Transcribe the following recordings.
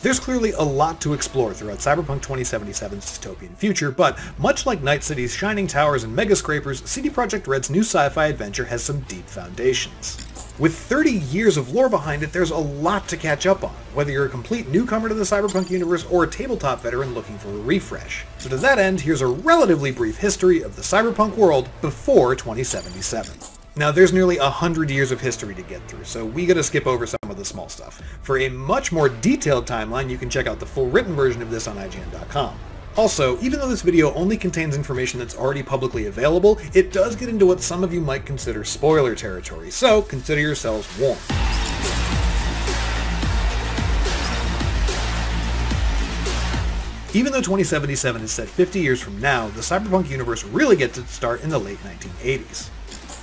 There's clearly a lot to explore throughout Cyberpunk 2077's dystopian future, but much like Night City's shining towers and mega scrapers, CD Projekt Red's new sci-fi adventure has some deep foundations. With 30 years of lore behind it, there's a lot to catch up on, whether you're a complete newcomer to the Cyberpunk universe or a tabletop veteran looking for a refresh. So to that end, here's a relatively brief history of the Cyberpunk world before 2077. Now, there's nearly 100 years of history to get through, so we gotta skip over some of the small stuff. For a much more detailed timeline, you can check out the full written version of this on IGN.com. Also, even though this video only contains information that's already publicly available, it does get into what some of you might consider spoiler territory, so consider yourselves warned. Even though 2077 is set 50 years from now, the Cyberpunk universe really gets its start in the late 1980s.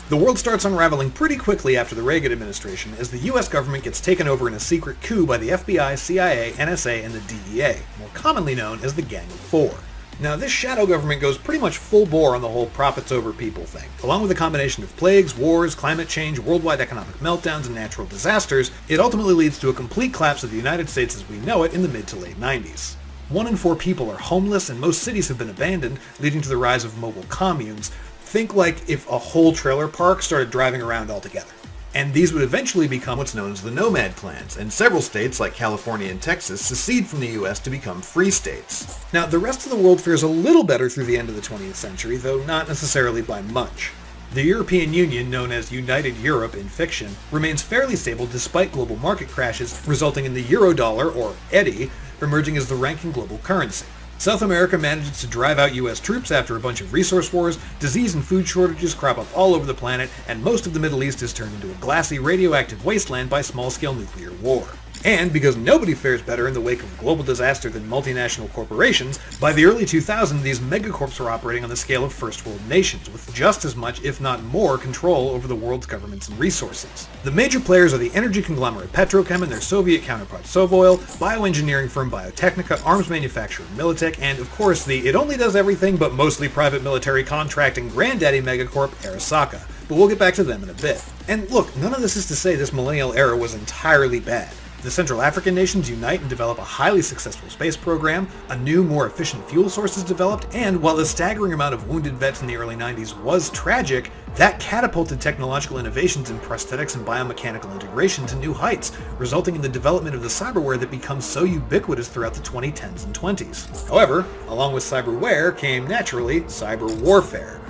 The world starts unraveling pretty quickly after the Reagan administration as the US government gets taken over in a secret coup by the FBI, CIA, NSA, and the DEA, more commonly known as the Gang of Four. Now, this shadow government goes pretty much full bore on the whole profits over people thing. Along with a combination of plagues, wars, climate change, worldwide economic meltdowns, and natural disasters, it ultimately leads to a complete collapse of the United States as we know it in the mid to late 90s. 1 in 4 people are homeless, and most cities have been abandoned, leading to the rise of mobile communes. Think like if a whole trailer park started driving around altogether. And these would eventually become what's known as the nomad clans, and several states like California and Texas secede from the US to become free states. Now, the rest of the world fares a little better through the end of the 20th century, though not necessarily by much. The European Union, known as United Europe in fiction, remains fairly stable despite global market crashes, resulting in the Eurodollar, or EDI, emerging as the ranking global currency. South America manages to drive out US troops after a bunch of resource wars, disease and food shortages crop up all over the planet, and most of the Middle East is turned into a glassy, radioactive wasteland by small-scale nuclear war. And because nobody fares better in the wake of global disaster than multinational corporations, by the early 2000s these megacorps were operating on the scale of first world nations, with just as much, if not more, control over the world's governments and resources. The major players are the energy conglomerate Petrochem and their Soviet counterpart Sovoil, bioengineering firm Biotechnica, arms manufacturer Militech, and of course the it-only-does-everything but mostly private military contracting granddaddy megacorp Arasaka. But we'll get back to them in a bit. And look, none of this is to say this millennial era was entirely bad. The Central African nations unite and develop a highly successful space program, a new, more efficient fuel source is developed, and while the staggering amount of wounded vets in the early 90s was tragic, that catapulted technological innovations in prosthetics and biomechanical integration to new heights, resulting in the development of the cyberware that becomes so ubiquitous throughout the 2010s and 20s. However, along with cyberware came naturally cyber warfare,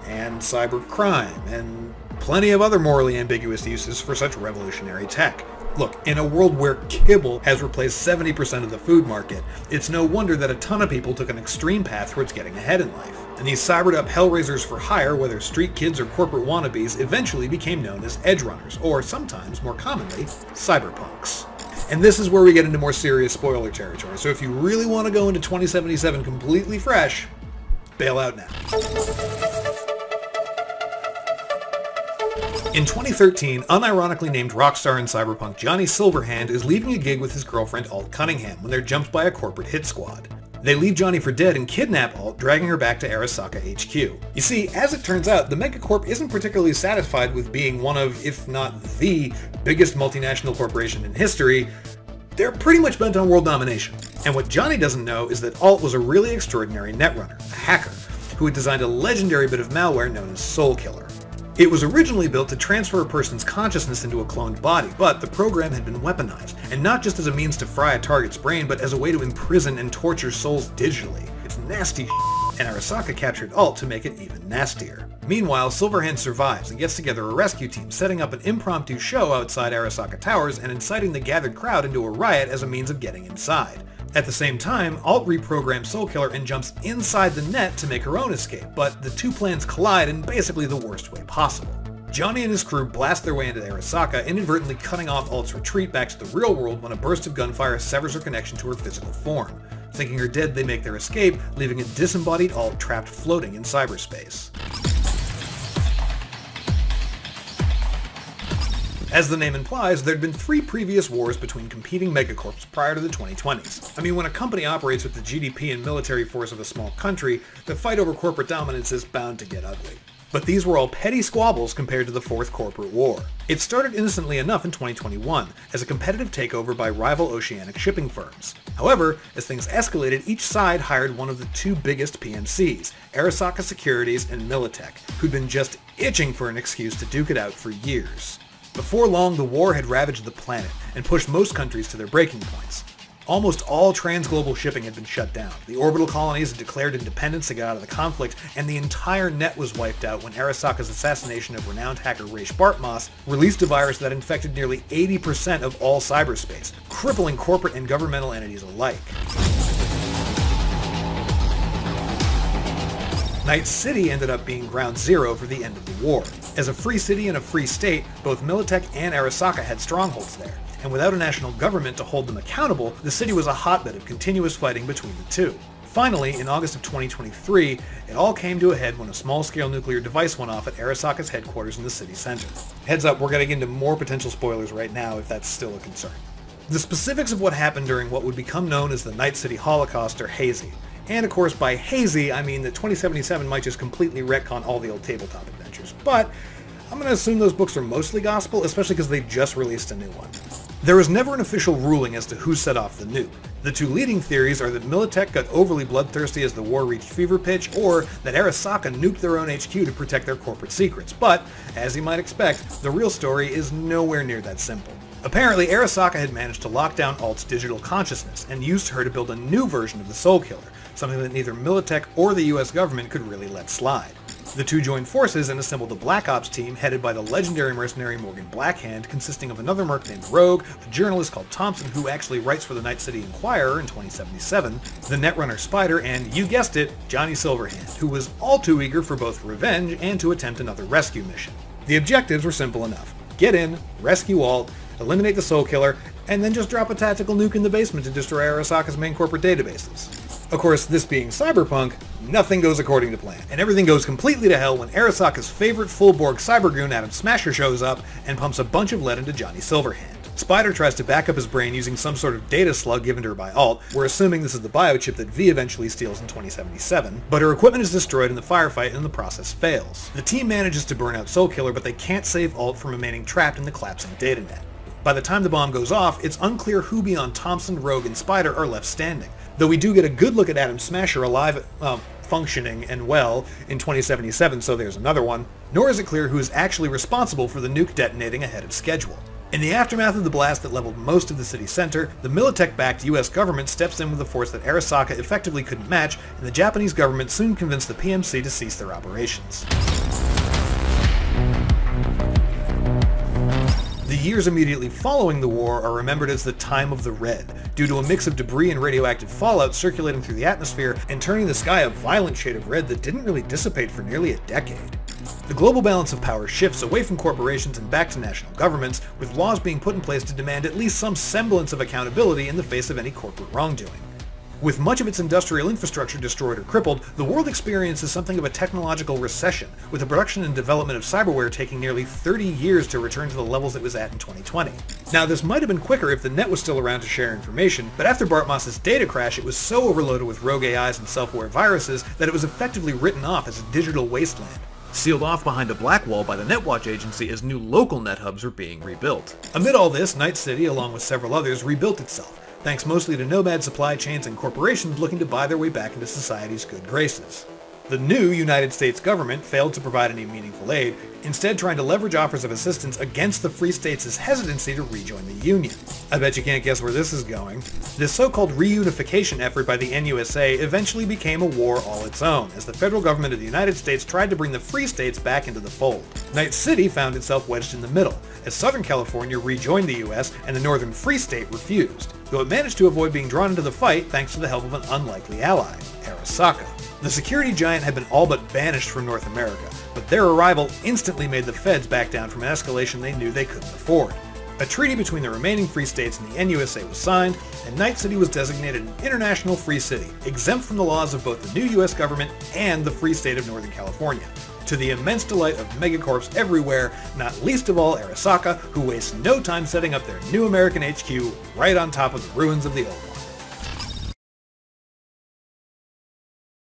and cyber crime, and plenty of other morally ambiguous uses for such revolutionary tech. Look, in a world where kibble has replaced 70% of the food market, it's no wonder that a ton of people took an extreme path towards getting ahead in life. And these cybered up hellraisers for hire, whether street kids or corporate wannabes, eventually became known as edge runners, or sometimes, more commonly, cyberpunks. And this is where we get into more serious spoiler territory, so if you really want to go into 2077 completely fresh, bail out now. In 2013, unironically named rockstar in Cyberpunk Johnny Silverhand is leaving a gig with his girlfriend Alt Cunningham when they're jumped by a corporate hit squad. They leave Johnny for dead and kidnap Alt, dragging her back to Arasaka HQ. You see, as it turns out, the Megacorp isn't particularly satisfied with being one of, if not the, biggest multinational corporation in history. They're pretty much bent on world domination. And what Johnny doesn't know is that Alt was a really extraordinary netrunner, a hacker, who had designed a legendary bit of malware known as Soul Killer. It was originally built to transfer a person's consciousness into a cloned body, but the program had been weaponized, and not just as a means to fry a target's brain, but as a way to imprison and torture souls digitally. It's nasty and Arasaka captured Alt to make it even nastier. Meanwhile, Silverhand survives and gets together a rescue team, setting up an impromptu show outside Arasaka Towers and inciting the gathered crowd into a riot as a means of getting inside. At the same time, Alt reprograms Soul Killer and jumps inside the net to make her own escape, but the two plans collide in basically the worst way possible. Johnny and his crew blast their way into Arasaka, inadvertently cutting off Alt's retreat back to the real world when a burst of gunfire severs her connection to her physical form. Thinking her dead, they make their escape, leaving a disembodied Alt trapped floating in cyberspace. As the name implies, there'd been 3 previous wars between competing megacorps prior to the 2020s. I mean, when a company operates with the GDP and military force of a small country, the fight over corporate dominance is bound to get ugly. But these were all petty squabbles compared to the Fourth Corporate War. It started innocently enough in 2021, as a competitive takeover by rival oceanic shipping firms. However, as things escalated, each side hired one of the two biggest PMCs, Arasaka Securities and Militech, who'd been just itching for an excuse to duke it out for years. Before long, the war had ravaged the planet and pushed most countries to their breaking points. Almost all transglobal shipping had been shut down, the orbital colonies had declared independence to get out of the conflict, and the entire net was wiped out when Arasaka's assassination of renowned hacker Raish Bartmoss released a virus that infected nearly 80% of all cyberspace, crippling corporate and governmental entities alike. Night City ended up being ground zero for the end of the war. As a free city and a free state, both Militech and Arasaka had strongholds there, and without a national government to hold them accountable, the city was a hotbed of continuous fighting between the two. Finally, in August of 2023, it all came to a head when a small-scale nuclear device went off at Arasaka's headquarters in the city center. Heads up, we're getting into more potential spoilers right now if that's still a concern. The specifics of what happened during what would become known as the Night City Holocaust are hazy. And of course, by hazy, I mean that 2077 might just completely retcon all the old tabletop adventures, but I'm going to assume those books are mostly gospel, especially because they just released a new one. There was never an official ruling as to who set off the nuke. The two leading theories are that Militech got overly bloodthirsty as the war reached fever pitch, or that Arasaka nuked their own HQ to protect their corporate secrets, but, as you might expect, the real story is nowhere near that simple. Apparently, Arasaka had managed to lock down Alt's digital consciousness, and used her to build a new version of the Soul Killer, something that neither Militech or the US government could really let slide. The two joined forces and assembled a Black Ops team headed by the legendary mercenary Morgan Blackhand, consisting of another merc named Rogue, a journalist called Thompson who actually writes for the Night City Inquirer in 2077, the netrunner Spider, and, you guessed it, Johnny Silverhand, who was all too eager for both revenge and to attempt another rescue mission. The objectives were simple enough. Get in, rescue Alt, eliminate the Soul Killer, and then just drop a tactical nuke in the basement to destroy Arasaka's main corporate databases. Of course, this being Cyberpunk, nothing goes according to plan, and everything goes completely to hell when Arasaka's favorite full-Borg cybergoon Adam Smasher shows up and pumps a bunch of lead into Johnny Silverhand. Spider tries to back up his brain using some sort of data slug given to her by Alt. We're assuming this is the biochip that V eventually steals in 2077, but her equipment is destroyed in the firefight and the process fails. The team manages to burn out Soul Killer, but they can't save Alt from remaining trapped in the collapsing data net. By the time the bomb goes off, it's unclear who beyond Thompson, Rogue, and Spider are left standing, though we do get a good look at Adam Smasher alive, functioning and well in 2077, so there's another one, nor is it clear who is actually responsible for the nuke detonating ahead of schedule. In the aftermath of the blast that leveled most of the city center, the Militech-backed US government steps in with a force that Arasaka effectively couldn't match, and the Japanese government soon convinced the PMC to cease their operations. The years immediately following the war are remembered as the Time of the Red, due to a mix of debris and radioactive fallout circulating through the atmosphere and turning the sky a violent shade of red that didn't really dissipate for nearly a decade. The global balance of power shifts away from corporations and back to national governments, with laws being put in place to demand at least some semblance of accountability in the face of any corporate wrongdoing. With much of its industrial infrastructure destroyed or crippled, the world experiences something of a technological recession, with the production and development of cyberware taking nearly 30 years to return to the levels it was at in 2020. Now, this might have been quicker if the net was still around to share information, but after Bartmoss's data crash, it was so overloaded with rogue AIs and self-aware viruses that it was effectively written off as a digital wasteland, sealed off behind a black wall by the Netwatch agency as new local net hubs were being rebuilt. Amid all this, Night City, along with several others, rebuilt itself, thanks mostly to nomad supply chains and corporations looking to buy their way back into society's good graces. The new United States government failed to provide any meaningful aid, instead trying to leverage offers of assistance against the Free States' hesitancy to rejoin the Union. I bet you can't guess where this is going. This so-called reunification effort by the NUSA eventually became a war all its own, as the federal government of the United States tried to bring the Free States back into the fold. Night City found itself wedged in the middle, as Southern California rejoined the US and the Northern Free State refused, though it managed to avoid being drawn into the fight thanks to the help of an unlikely ally, Arasaka. The security giant had been all but banished from North America, but their arrival instantly made the feds back down from an escalation they knew they couldn't afford. A treaty between the remaining free states and the NUSA was signed, and Night City was designated an international free city, exempt from the laws of both the new US government and the Free State of Northern California, to the immense delight of megacorps everywhere, not least of all Arasaka, who wastes no time setting up their new American HQ right on top of the ruins of the old one.